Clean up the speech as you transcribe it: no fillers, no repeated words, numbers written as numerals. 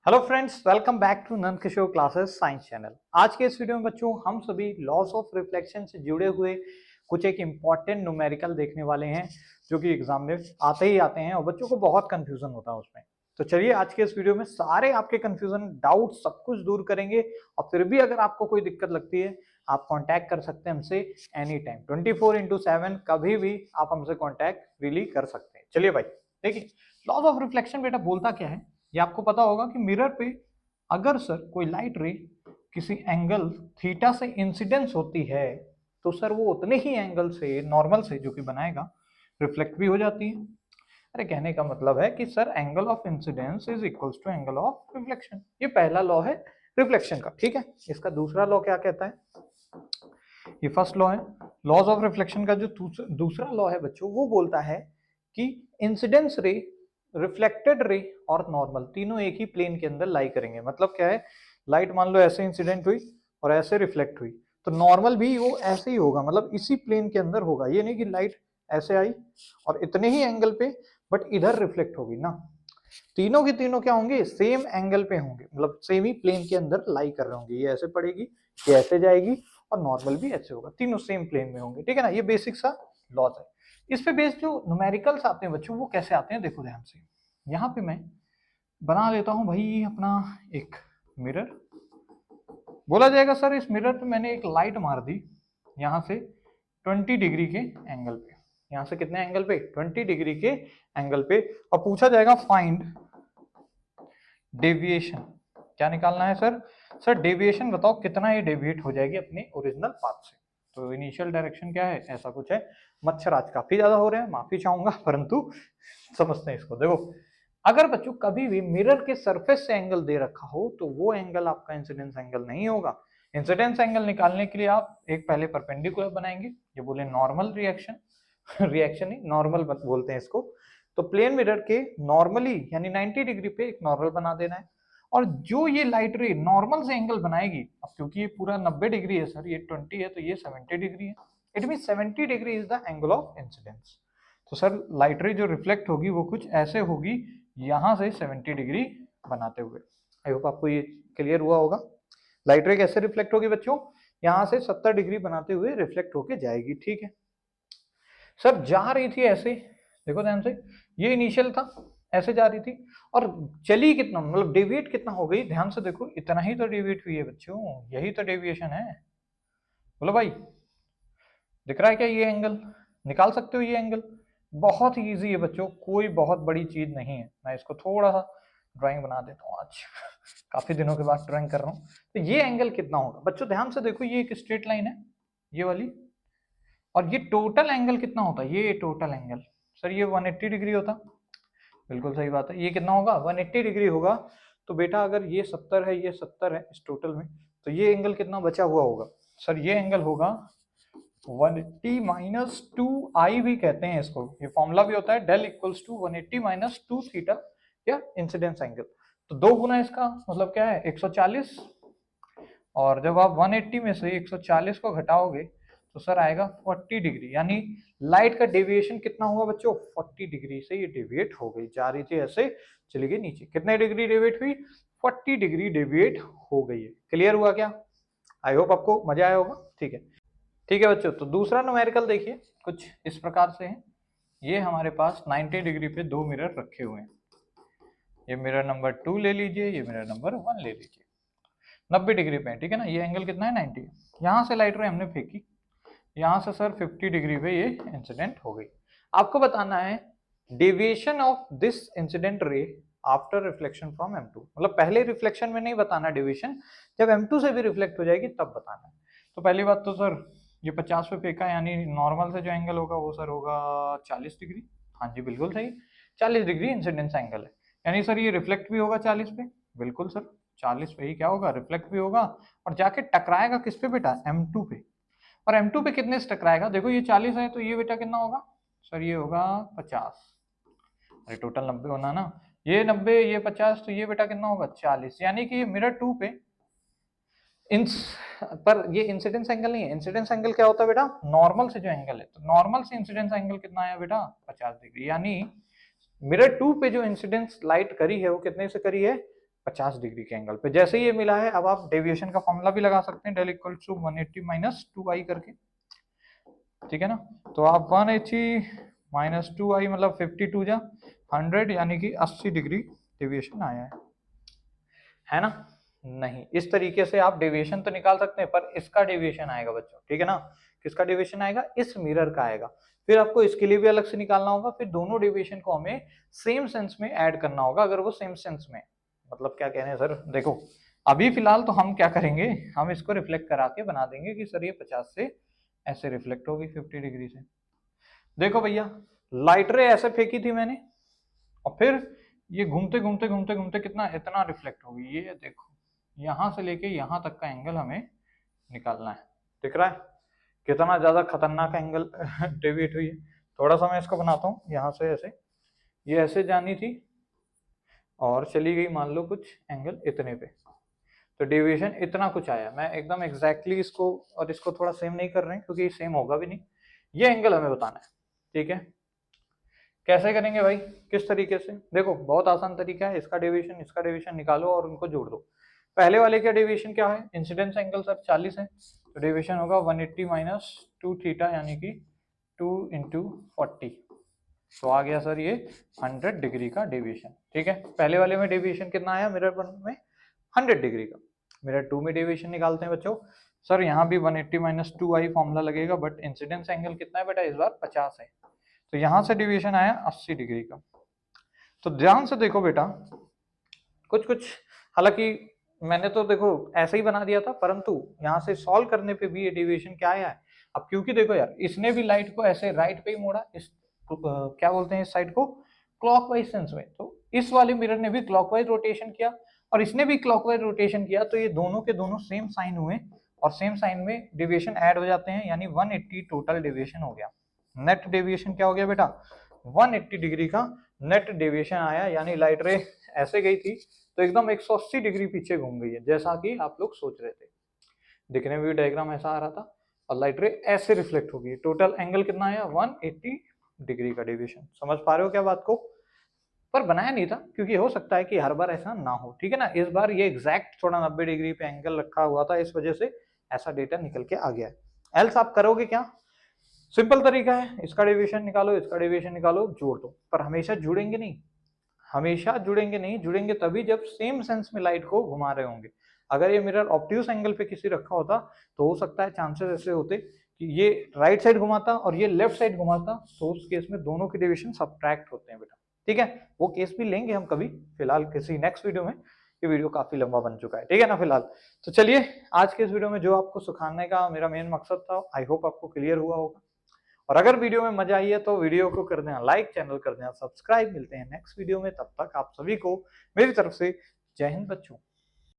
Hello friends, welcome back to Nand Kishore classes science channel. आज के इस वीडियो में बच्चों हम सभी लॉस ऑफ रिफ्लेक्शन से जुड़े हुए कुछ एक इम्पॉर्टेंट न्यूमेरिकल देखने वाले हैं जो कि एग्जाम में आते ही आते हैं और बच्चों को बहुत कंफ्यूजन होता है उसमें। तो चलिए आज के इस वीडियो में सारे आपके कंफ्यूजन डाउट सब कुछ दूर करेंगे। और फिर भी अगर आपको कोई दिक्कत लगती है आप कॉन्टैक्ट कर सकते हैं हमसे एनी टाइम 24/7 कभी भी आप हमसे कॉन्टैक्ट फ्रीली कर सकते हैं। चलिए भाई देखिए, लॉस ऑफ रिफ्लेक्शन बेटा बोलता क्या है ये आपको पता होगा कि मिरर पे अगर सर कोई लाइट रे किसी एंगल थीटा से इंसिडेंस होती है तो सर वो उतने ही एंगल से नॉर्मल से जो कि बनाएगा रिफ्लेक्ट भी हो जाती है। अरे कहने का मतलब है कि sir angle of incidence is equals to angle of reflection. ये पहला लॉ है रिफ्लेक्शन का, ठीक है। इसका दूसरा लॉ क्या कहता है? ये फर्स्ट लॉ है। लॉज ऑफ रिफ्लेक्शन का जो दूसरा लॉ है बच्चों वो बोलता है कि इंसिडेंस रे, रिफ्लेक्टेड रे और नॉर्मल तीनों एक ही प्लेन के अंदर लाई करेंगे। मतलब क्या है, लाइट मान लो ऐसे इंसिडेंट हुई और ऐसे रिफ्लेक्ट हुई तो नॉर्मल भी वो ऐसे ही होगा, मतलब इसी प्लेन के अंदर होगा। ये नहीं कि लाइट ऐसे आई और इतने ही एंगल पे बट इधर रिफ्लेक्ट होगी ना, तीनों की तीनों क्या होंगे, सेम एंगल पे होंगे, मतलब सेम ही प्लेन के अंदर लाई कर रहे होंगे। ये ऐसे पड़ेगी, ये ऐसे जाएगी और नॉर्मल भी ऐसे होगा, तीनों सेम प्लेन में होंगे, ठीक है ना। ये बेसिक सा लॉज है। इस पे बेस्ड जो न्यूमेरिकल्स आते हैं बच्चों वो कैसे आते हैं देखो ध्यान से। यहाँ पे मैं बना लेता हूँ भाई अपना एक मिरर। बोला जाएगा सर इस मिरर पे मैंने एक लाइट मार दी यहाँ से 20 डिग्री के एंगल पे। यहाँ से कितने एंगल पे? 20 डिग्री के एंगल पे। और पूछा जाएगा फाइंड डेविएशन। क्या निकालना है सर? सर डेविएशन बताओ कितना ये डेविएट हो जाएगी अपने ओरिजिनल पाथ से। तो इनिशियल डायरेक्शन क्या है, ऐसा कुछ है। मच्छर आज काफी ज्यादा हो रहे हैं, माफी चाहूंगा, परंतु समझते हैं इसको। देखो अगर बच्चों कभी भी मिरर के सरफेस से एंगल दे रखा हो तो वो एंगल आपका इंसिडेंस एंगल नहीं होगा। इंसिडेंस एंगल निकालने के लिए आप एक पहले परपेंडिकुलर बनाएंगे, ये बोले नॉर्मल रिएक्शन रिएक्शन ही नॉर्मल बोलते हैं इसको। तो प्लेन मिरर के नॉर्मली यानी 90 डिग्री पे एक नॉर्मल बना देना है। और जो ये लाइट रे नॉर्मल से एंगल बनाएगी, अब क्योंकि ये पूरा 90 डिग्री है सर, ये 20 है तो ये 70 डिग्री है। It mean 70 degree is the angle of incidence. तो सर लाइट रे जो रिफ्लेक्ट होगी वो कुछ ऐसे होगी, यहां से 70 डिग्री बनाते हुए। आई होप आपको ये क्लियर हुआ होगा। लाइट रे कैसे रिफ्लेक्ट होगी बच्चों? यहां से 70 डिग्री बनाते हुए रिफ्लेक्ट होके जाएगी, ठीक है। सर जा रही थी ऐसे, देखो ध्यान से, ये इनिशियल था, ऐसे जा रही थी और चली कितना, मतलब डेविएट कितना हो गई, ध्यान से देखो, इतना ही तो डेविएट हुई है बच्चों, यही तो डेविएशन है। बोलो भाई, दिख रहा है क्या? ये एंगल निकाल सकते हो, ये एंगल बहुत ही इजी है बच्चों, कोई बहुत बड़ी चीज नहीं है। मैं इसको थोड़ा सा ड्राइंग बना देता हूँ आज काफी दिनों के बाद ड्राइंग कर रहा हूँ। तो ये एंगल कितना होगा बच्चों, ध्यान से देखो, ये एक स्ट्रेट लाइन है ये वाली, और ये टोटल एंगल कितना होता है, ये टोटल एंगल सर ये 180 डिग्री होता। बिल्कुल सही बात है, ये कितना होगा? 180 डिग्री होगा। तो बेटा अगर ये 70 है, ये 70 है इस टोटल में, तो ये एंगल कितना बचा हुआ होगा? सर ये एंगल होगा 180 माइनस 2i भी कहते हैं इसको, ये फॉर्मूला भी होता है del equals to 180 minus 2 theta या इंसिडेंस एंगल। तो दो गुना इसका मतलब क्या है, 140। और जब आप 180 में से 140 को घटाओगे तो सर आएगा 40 डिग्री, यानी लाइट का डेविएशन कितना हुआ बच्चों? 40 डिग्री से ये डेविएट हो गई, जा रही थी ऐसे चली गई नीचे। कितने डिग्री डेविएट हुई? 40 डिग्री डेविएट हो गई है। क्लियर हुआ क्या? आई होप आपको मजा आया होगा, ठीक है। ठीक है बच्चों, तो दूसरा न्यूमेरिकल देखिए कुछ इस प्रकार से है। ये हमारे पास 90 डिग्री पे दो मिरर रखे हुए हैं। ये मिरर नंबर 2 ले लीजिए, ये मिरर नंबर 1 ले लीजिए। 90 डिग्री पे, ठीक है ना। ये एंगल कितना है? 90। यहाँ से लाइट रे हमने फेंकी, यहाँ से सर 50 डिग्री पे ये इंसिडेंट हो गई। आपको बताना है deviation of this incident ray after reflection from M2। मतलब पहले रिफ्लेक्शन में नहीं बताना डेविएशन, जब M2 से भी रिफ्लेक्ट हो जाएगी तब बताना है। तो पहली बात तो सर ये 50 पे फेंका, यानी नॉर्मल से जो एंगल होगा वो सर होगा 40 डिग्री। हाँ जी बिल्कुल सही, 40 डिग्री इंसिडेंस एंगल है। यानी सर ये रिफ्लेक्ट भी होगा 40 पे, बिल्कुल सर 40 पे ही क्या होगा, रिफ्लेक्ट भी होगा और जाके टकराएगा किस पे बेटा? M2 पे। और M2 पे कितने से टकराएगा? देखो ये 40 है तो ये बेटा कितना होगा सर? ये होगा 50। अरे टोटल 90 होना ना, ये 90 ये 50, तो ये बेटा कितना होगा? 40। यानी कि ये मिरर 2 पे इंस पर ये इंसिडेंस एंगल नहीं है। इंसिडेंस एंगल क्या होता है बेटा? नॉर्मल से जो एंगल है, तो नॉर्मल से इंसिडेंस एंगल कितना आया बेटा? 50 डिग्री। यानी मिरर 2 पे जो इंसिडेंस लाइट करी है वो कितने से करी है? 50 डिग्री के एंगल पे। जैसे ही ये मिला है, अब आप डेविएशन का फॉर्मूला भी लगा सकते हैं, del equal to 180 minus 2i करके, ठीक है ना। तो आप 180 माइनस 2i मतलब 52 जा 100, यानी कि 80 डिग्री डेविएशन आया है ना। नहीं, इस तरीके से आप डेविएशन तो निकाल सकते हैं, पर इसका डेविएशन आएगा बच्चों, ठीक है ना। किसका डेविएशन आएगा? इस मिरर का आएगा। फिर आपको इसके लिए भी अलग से निकालना होगा, फिर दोनों डेविएशन को हमें सेम सेंस में ऐड करना होगा, अगर वो सेम सेंस में। मतलब क्या कह रहे हैं सर, देखो अभी फिलहाल तो हम क्या करेंगे, हम इसको रिफ्लेक्ट करा के बना देंगे कि सर ये 50 से ऐसे रिफ्लेक्ट होगी 50 डिग्री से। देखो भैया, लाइट रे ऐसे फेंकी थी मैंने, और फिर ये घूमते घूमते घूमते घूमते कितना इतना रिफ्लेक्ट होगी। ये देखो, यहां से लेके यहां तक का एंगल हमें निकालना है। दिख रहा है कितना ज्यादा खतरनाक एंगल डेविएट हुई है। थोड़ा सा मैं इसको बनाता हूँ, यहाँ से ऐसे, ये ऐसे जानी थी और चली गई मान लो कुछ एंगल इतने पे, तो डेविएशन इतना कुछ आया। मैं एकदम एग्जैक्टली इसको और इसको थोड़ा सेम नहीं कर रहे हैं, क्योंकि सेम होगा भी नहीं। ये एंगल हमें बताना है, ठीक है। कैसे करेंगे भाई, किस तरीके से? देखो बहुत आसान तरीका है, इसका डेविएशन निकालो और उनको जोड़ दो। पहले वाले का डेविएशन क्या है? इंसिडेंस एंगल सर 40 है, तो डेविएशन होगा 180 माइनस 2 थीटा, यानी कि 2 इंटू 40। तो आ गया सर ये 100 डिग्री का डेविएशन, ठीक है। पहले वाले में डेविएशन कितना आया मिरर 1 में? 100 डिग्री का। मिरर 2 में डेविएशन निकालते हैं बच्चों। सर यहाँ भी 180 माइनस 2i फॉर्मूला लगेगा, बट इंसिडेंस एंगल कितना है बेटा इस बार? 50 है, तो यहां से डिवीजन आया 80 डिग्री का। तो ध्यान से देखो बेटा, कुछ कुछ, हालांकि मैंने तो देखो ऐसे ही बना दिया था, परंतु यहाँ से सॉल्व करने पे भी ये डिवीजन क्या आया है। अब क्योंकि देखो यार, इसने भी लाइट को ऐसे राइट पे ही मोड़ा, इस क्या बोलते हैं इस साइड को, क्लॉकवाइज सेंस में। तो इस वाले मिरर ने भी क्लॉकवाइज रोटेशन किया और इसने भी क्लॉकवाइज रोटेशन किया, तो ये दोनों के दोनों सेम साइन हुए और सेम साइन में डेविएशन ऐड हो जाते हैं, यानी 180 टोटल डेविएशन हो गया। नेट डेविएशन क्या हो गया बेटा? 180 डिग्री का नेट डेविएशन आया, यानी लाइट रे ऐसे गई थी तो एकदम 180 डिग्री पीछे घूम गई है, जैसा कि आप लोग सोच रहे थे। दिखने में भी डायग्राम ऐसा आ रहा था, और लाइट रे ऐसे रिफ्लेक्ट होगी। टोटल एंगल कितना आया? 180 डिग्री का डेविएशन। समझ पा रहे हो क्या बात को? पर बनाया नहीं था, क्योंकि हो सकता है कि हर बार ऐसा ना हो, ठीक है ना। इस बार ये एग्जैक्ट थोड़ा 90 डिग्री पे एंगल रखा हुआ था, इस वजह से ऐसा डेटा निकल के आ गया है। एल्स आप करोगे क्या? सिंपल तरीका है, इसका डेविएशन निकालो, इसका डेविएशन निकालो, जोड़ दो। पर हमेशा जुड़ेंगे नहीं, हमेशा जुड़ेंगे नहीं, जुड़ेंगे तभी जब सेम सेंस में लाइट को घुमा रहे होंगे। अगर ये मिरर ऑब्ट्यूस एंगल पे किसी रखा होता, तो हो सकता है चांसेस ऐसे होते कि ये राइट साइड घुमाता और ये लेफ्ट साइड घुमाता, तो उस केस में दोनों के डेविएशन सब्ट्रैक्ट होते हैं बेटा, ठीक है। वो केस भी लेंगे हम कभी, फिलहाल किसी नेक्स्ट वीडियो में। ये वीडियो काफी लंबा बन चुका है, ठीक है ना फिलहाल। तो चलिए, आज के इस वीडियो में जो आपको सिखाने का मेरा मेन मकसद था, आई होप आपको क्लियर हुआ होगा। और अगर वीडियो में मजा आई है तो वीडियो को कर देना लाइक, चैनल कर देना सब्सक्राइब। मिलते हैं नेक्स्ट वीडियो में, तब तक आप सभी को मेरी तरफ से जय हिंद बच्चों।